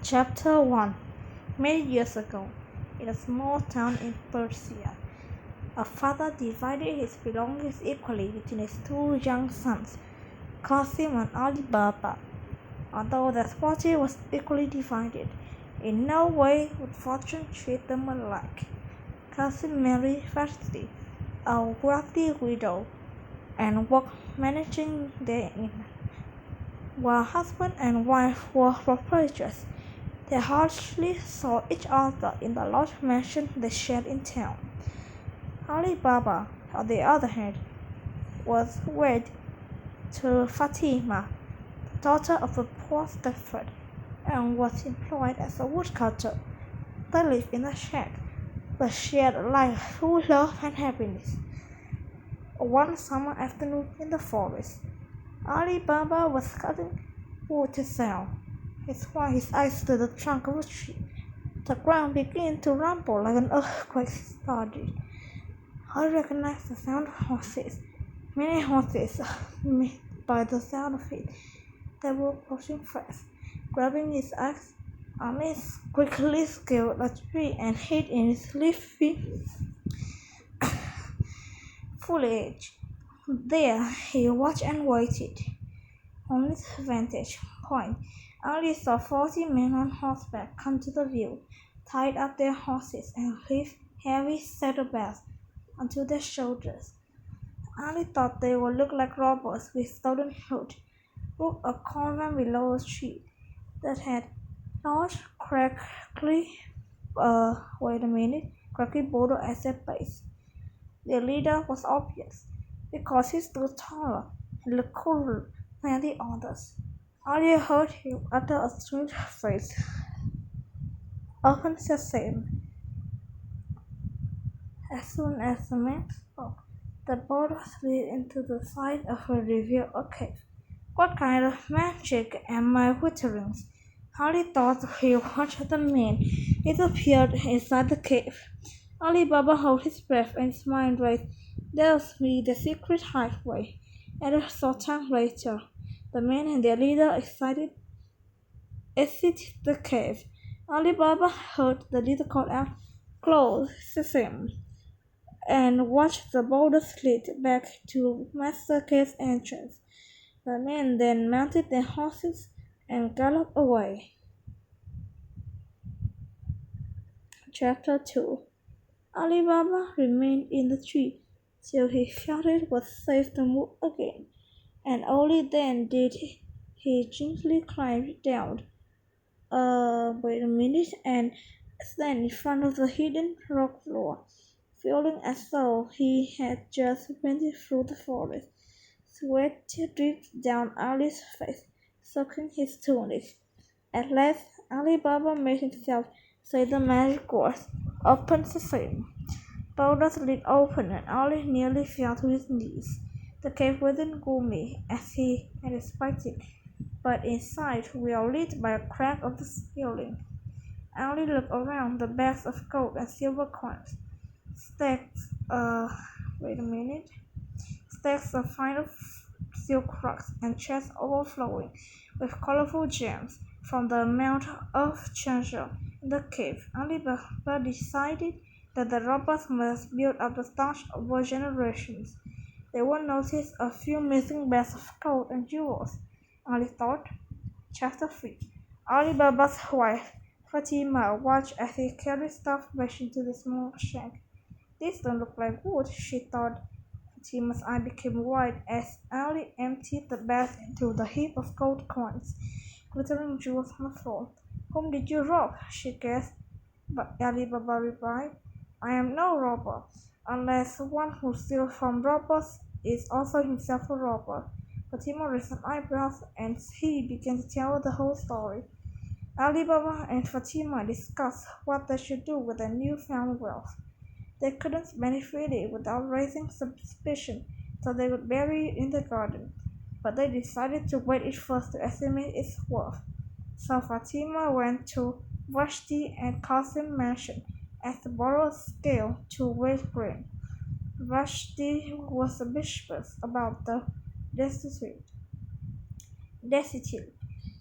Chapter 1. Many years ago, in a small town in Persia, a father divided his belongings equally between his two young sons, Qasim and Ali Baba. Although their fortune was equally divided, in no way would fortune treat them alike. Qasim married Vashti, a wealthy widow, and worked managing their inn, while husband and wife were proprietors. They hardly saw each other in the large mansion they shared in town. Ali Baba, on the other hand, was wed to Fatima, daughter of a poor shepherd, and was employed as a woodcutter. They lived in a shack, but shared a life full of love and happiness. One summer afternoon in the forest, Ali Baba was cutting wood to sell. While his eyes to the trunk of a tree, the ground began to rumble like an earthquake started. I recognized the sound of horses, many horses, made by the sound of it. They were approaching fast. Grabbing his axe, Ali quickly scaled a tree and hid in its leafy foliage. There he watched and waited. From his vantage point, Ali saw 40 men on horseback come to the view, tied up their horses, and heaved heavy saddlebags onto their shoulders. Ali thought they would look like robbers with stolen loot. Looked a corner below a tree that had large cracky boulder as their base. Their leader was obvious, because he stood taller and looked cooler than the others. Ali heard him utter a strange phrase, "Open sesame." As soon as the man spoke, the boulder slid into the side of a revealed a cave. What kind of magic am I withering? Ali thought he watched the man. It appeared inside the cave. Ali Baba held his breath and his mind raced. There must be the secret highway. And a short time later, the men and their leader exited the cave. Ali Baba heard the leader call out, "Close, Sesame," and watched the boulder slid back to Master Cave's entrance. The men then mounted their horses and galloped away. Chapter 2. Ali Baba remained in the tree till he felt it was safe to move again, and only then did he gently climb down. Wait a minute, and stand in front of the hidden rock floor, feeling as though he had just went through the forest. Sweat dripped down Ali's face, soaking his tunic. At last, Ali Baba made himself say the magic words, "Open sesame." Boulders slid open, and Ali nearly fell to his knees. The cave wasn't gloomy, as he had expected, but inside we were lit by a crack of the ceiling. Ali looked around the bags of gold and silver coins, stacks, wait a minute, stacks of fine silk rugs, and chests overflowing with colorful gems from the amount of treasure in the cave. Ali Baba decided that the robbers must build up the stash over generations. They would notice a few missing bags of gold and jewels. Ali thought. Chapter 3. Ali Baba's wife, Fatima, watched as he carried stuff back into the small shack. "This don't look like wood," she thought. Fatima's eye became wide as Ali emptied the bag into the heap of gold coins, glittering jewels on the floor. "Whom did you rob?" she gasped. But Ali Baba replied, "I am no robber, unless one who steals from robbers is also himself a robber." Fatima raised her eyebrows, and he began to tell the whole story. Ali Baba and Fatima discussed what they should do with their newfound wealth. They couldn't benefit it without raising suspicion, so they would bury it in the garden. But they decided to wait it first to estimate its worth. So Fatima went to Vashti and Qasim mansion as the borrowed scale to weigh grain. Vashti was suspicious about the destitute.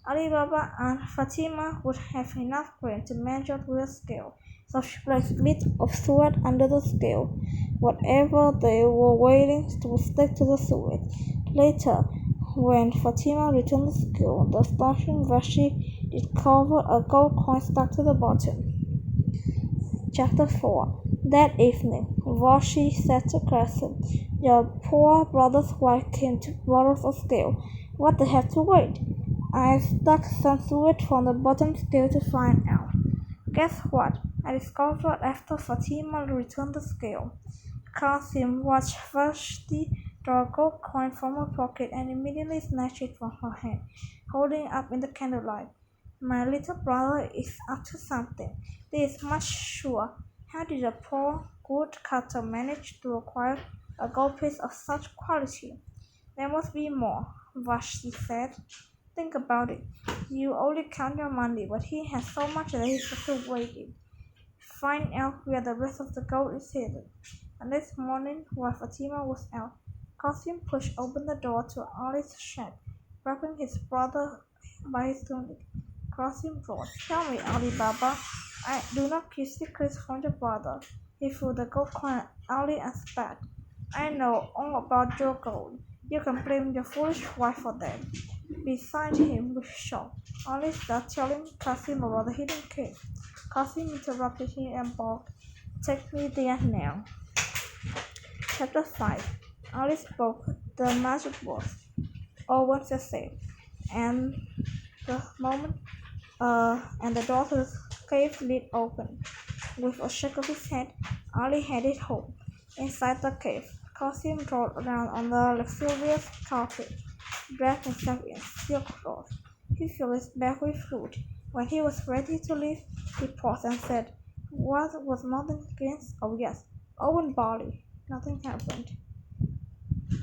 Ali Baba and Fatima would have enough grain to measure to the scale, so she placed a bit of sweat under the scale. Whatever they were waiting to stick to the sweat. Later, when Fatima returned the scale, the astonishing Vashi discovered a gold coin stuck to the bottom. Chapter 4 That evening, Vashi said to Qasim, "Your poor brother's wife came to borrow a scale. What they have to wait? I stuck some sweat from the bottom scale to find out. Guess what? I discovered after Fatima returned the scale." Qasim watched Vashti draw a gold coin from her pocket and immediately snatched it from her hand, holding it up in the candlelight. "My little brother is up to something. This is much sure. How did a poor, good cutter manage to acquire a gold piece of such quality?" "There must be more," Vashti said. "Think about it. You only count your money, but he has so much that he's got to wait it. Find out where the rest of the gold is hidden." The next morning, while Fatima was out, Qasim pushed open the door to Ali's shed, grabbing his brother by his tunic. Qasim roared, "Tell me, Ali Baba, I do not keep secrets from your brother." He threw the gold coin at Ali and spat, "I know all about your gold. You can blame your foolish wife for that." Beside him, with shock, Ali started telling Qasim about the hidden cave. Qasim interrupted him and barked, "Take me there now." Chapter 5 Ali spoke the magic words, "Owen the safe," and the moment and the door to the cave lid opened. With a shake of his head, Ali headed home. Inside the cave, Qasim rolled around on the luxurious carpet, dressed himself in silk clothes. He filled his bag with food. When he was ready to leave, he paused and said, "What was nothing against? Oh yes, Owen Barley." Nothing happened.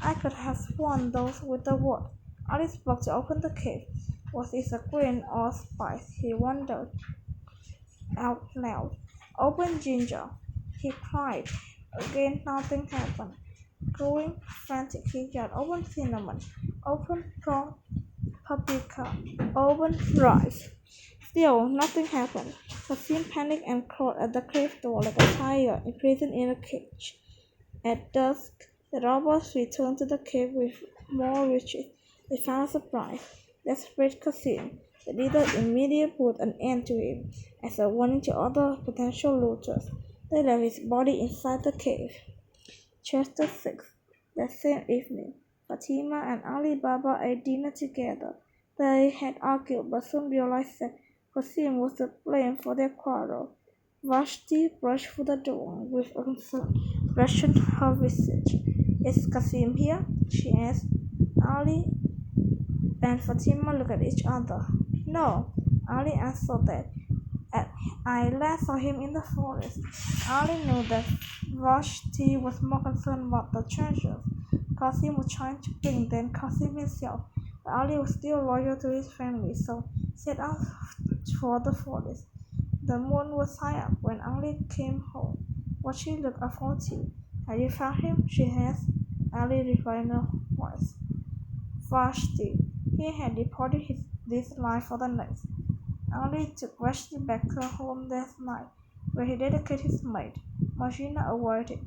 I could have sworn those were the words. Ali spoke to open the cave. Was it a grain or spice? He wondered out loud. "Open ginger!" he cried. Again nothing happened. Growing frantic, he yelled, "Open cinnamon! Open paprika! Open rice!" Still nothing happened. Kasim panicked and crawled at the cave door like a tiger imprisoned in a cage. At dusk, the robbers returned to the cave with more riches. They found a surprise. Desperate Kasim, the leader, immediately put an end to him. As a warning to other potential looters, they left his body inside the cave. Chapter 6 That same evening, Fatima and Ali Baba ate dinner together. They had argued but soon realized that Qasim was to blame for their quarrel. Vashti brushed through the door with a concern freshened her visage. "Is Qasim here?" she asked. Ali and Fatima looked at each other. "No," Ali answered that. "I last saw him in the forest." Ali knew that Vashti was more concerned about the treasures Qasim was trying to bring than Qasim himself, but Ali was still loyal to his family, so set out for the forest. The moon was high up when Ali came home. Vashti looked up for tea. "Have you found him?" she asked. Ali replied in a voice. Vashti. He had departed this life for the next. Ali took Vashti back to her home that night, where he dedicated his maid. Morgana awaited.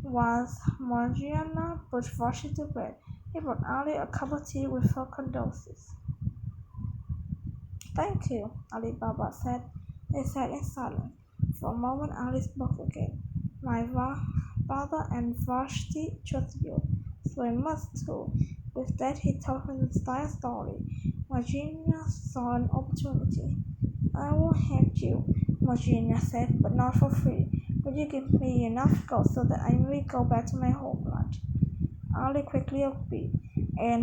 Once Morgiana put Vashti to bed, he brought Ali a cup of tea with her condolences. "Thank you," Ali Baba said. They sat in silence. For a moment Ali spoke again. "My father and Vashti trust you, so I must too." With that he told her the entire story. Morgana saw an opportunity. "I will help you," Morgana said, "but not for free. Will you give me enough gold so that I may go back to my homeland?" Ali quickly agreed, and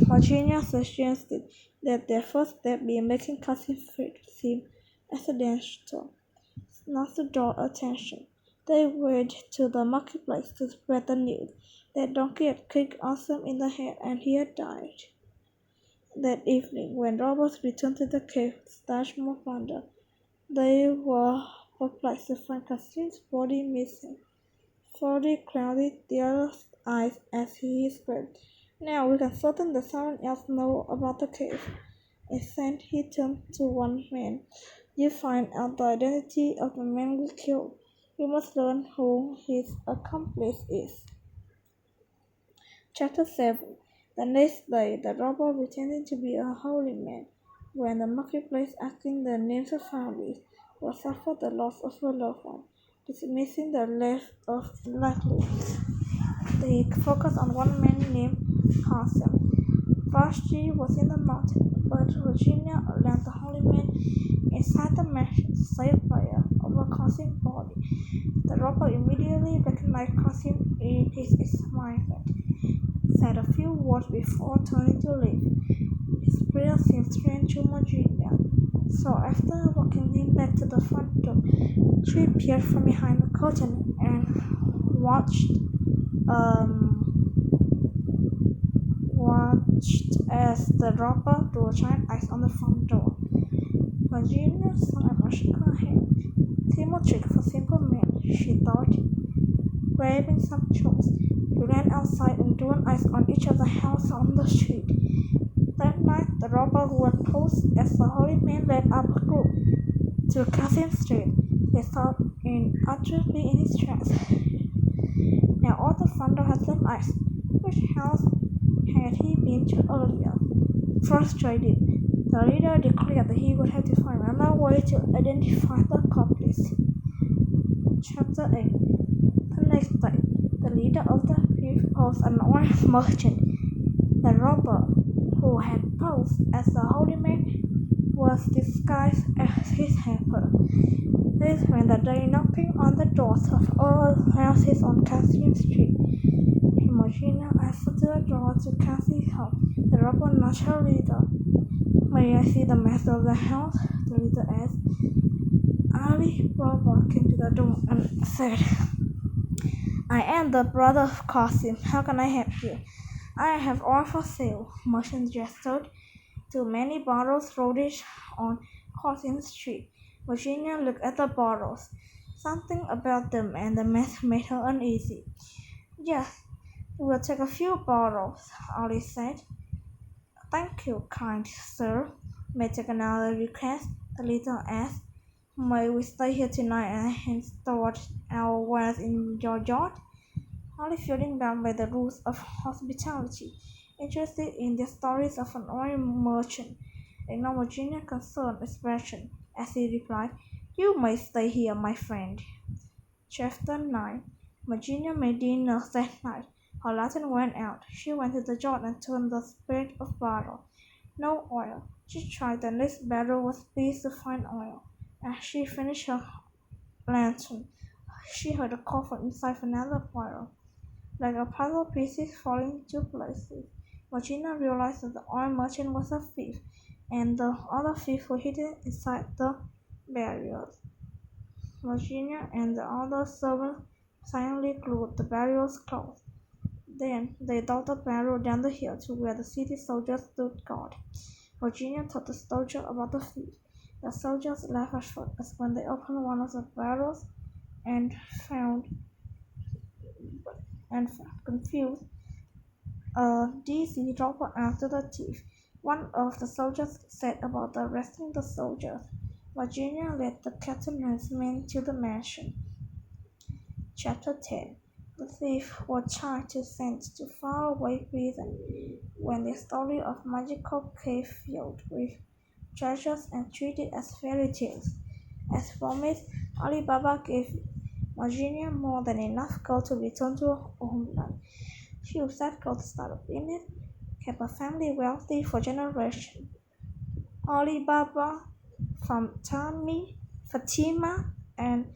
Morgana suggested that their first step be making Qasim seem accidental, not to draw attention. They went to the marketplace to spread the news. That donkey had kicked Qasim in the head and he had died. That evening, when robbers returned to the cave with stash more plunder, they were perplexed to find Qasim's body missing. Freddy clouded their eyes as he screamed, "Now we can certain that someone else knows about the cave." A scent he turned to one man. You find out the identity of the man we killed. You must learn who his accomplice is. Chapter 7. The next day, the robber pretending to be a holy man, when the marketplace asking the names of families, will suffer the loss of a loved one, dismissing the rest of likely. They focus on one man named Hassan. Vashti was in the mountain, but Virginia led the holy man inside the mansion to save fire over Qasim's body. The robber immediately recognized Qasim in his excitement, said a few words before turning to leave. His prayer seemed strange to Virginia, so after walking him back to the front door, she peered from behind the curtain and watched watched as the robber drew a giant X on the front door. Virginia sighed and shook her head. Simple trick for simple men, she thought. Grabbing some chores, she ran outside and drew an X on each of the houses on the street. That night, the robber who had posed as the holy man led up a group to Cousin Street. They thought utterly in his tracks. Now all the front door had left X. Which house had he been to earlier? Frustrated, the leader declared that he would have to find another way to identify the accomplice. Chapter 8. The next day, the leader of the thief was an oil merchant. The robber, who had posed as the holy man, was disguised as his helper. They spent the day knocking on the doors of all houses on Cassie Street. Imogena answered the door to Cassie's house. The robber nudged her leader. May I see the master of the house? The leader asked. Ali Baba came to the door and said, I am the brother of Qasim. How can I help you? I have oil for sale, merchant gestured to many bottles loaded on Cotton Street. Virginia looked at the bottles. Something about them and the mess made her uneasy. Yes, we'll take a few bottles, Ali said. Thank you, kind sir. May I take another request? The leader asked. May we stay here tonight and store our wares in your yard? Only feeling bound by the rules of hospitality, interested in the stories of an oil merchant, ignored Virginia's concerned expression as he replied, You may stay here, my friend. Chapter 9. Virginia made dinner that night. Her lantern went out. She went to the jar and turned the spigot of butter. No oil. She tried the next barrel was pleased to find oil. As she finished her lantern, she heard a call from inside another barrel. Like a puzzle pieces falling into places, Virginia realized that the oil merchant was a thief, and the other thieves were hidden inside the barrels. Virginia and the other servants silently glued the barrels closed. Then they dug the barrel down the hill to where the city soldiers stood guard. Virginia told the soldier about the thief. The soldiers laughed at first as when they opened one of the barrels and found confused a dizzy robber after the thief. One of the soldiers said about arresting the soldiers. Virginia led the cattleman's men to the mansion. Chapter 10. The thieves were charged to sent to faraway prison when the story of magical cave filled with treasures and treated as fairy tales. As promised, Ali Baba gave Virginia more than enough gold to return to her homeland. She used that gold to start a business, kept her family wealthy for generations. Ali Baba, Fatima, and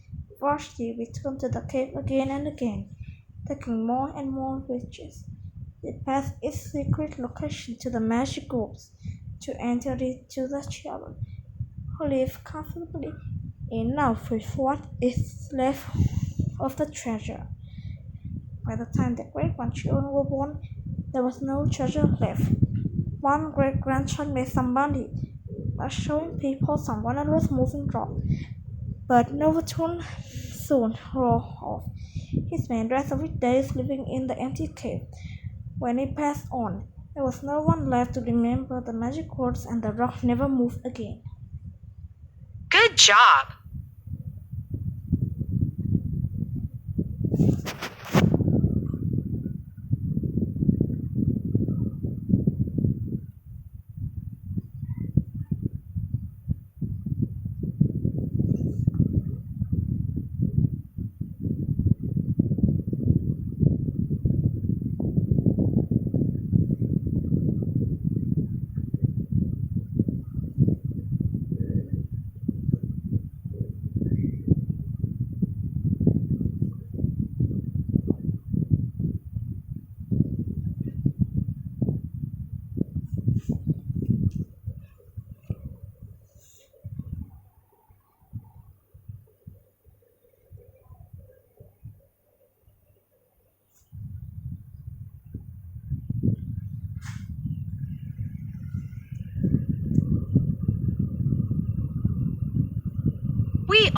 Vashti returned to the cave again and again, taking more and more riches. They passed its secret location to the magic groups to enter it to the children, who live comfortably enough with what is left of the treasure. By the time the great-grandchildren were born, there was no treasure left. One great-grandchild made some money by showing people some wondrous moving rock, but Novatun soon wore off. He spent the rest of his days living in the empty cave. When he passed on, There was no one left to remember the magic words, and the rock never moved again. Good job! We